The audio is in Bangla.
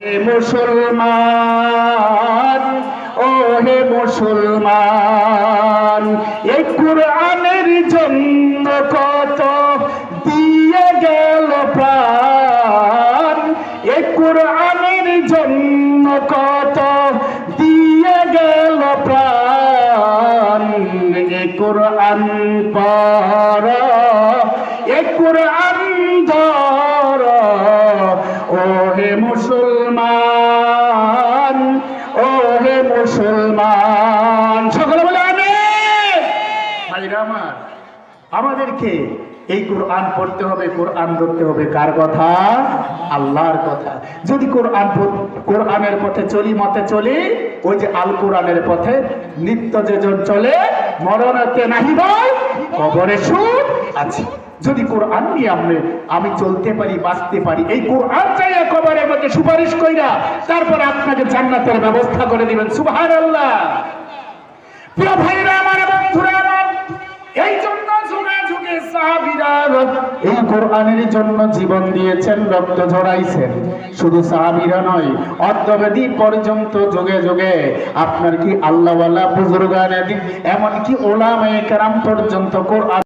হে মুসলমান, ও হে মুসলমান, এই কুরআনের জন্য কত দিয়ে গেল প্রাণ। এই কুরআনের জন্য কত দিয়ে গেল প্রাণ। এই কুরআন পড়ো, এই কুরআন ধরো, ও হে মুসলমান, ও হে মুসলমান। সকলে বলে আমিন। ভাইরা আমার, আমাদেরকে এই কোরআন পড়তে হবে, কোরআন ধরতে হবে। কার কথা? আল্লাহর কথা। যদি কোরআনের পথে চলি, মতে চলি, ওই যে আল কোরআনের পথে নিত্য যেজন চলে, মরণতে নাহি ভয়, কবরে সুখ আছে। যদি কোরআন নিয়ে আমি চলতে পারি, বাঁচতে পারি, এই কোরআন চাইয়া কবরের মধ্যে সুপারিশ কইরা তারপর আপনাকে জান্নাতের ব্যবস্থা করে দিবেন। সুবহানাল্লাহ। প্রিয় ভাইরা আমার, বন্ধুরা আমার, এই জন্য যুগে যুগে সাহাবীরা এই কোরআনের জন্য জীবন দিয়েছেন, রক্ত ঝরাইছেন। শুধু সাহাবীরা নয়, অদ্যাবধি পর্যন্ত যুগে যুগে আপনার কি আল্লাহওয়ালা বুজুর্গানে দিন, এমনকি ওলামায়ে কেরাম পর্যন্ত কোরআন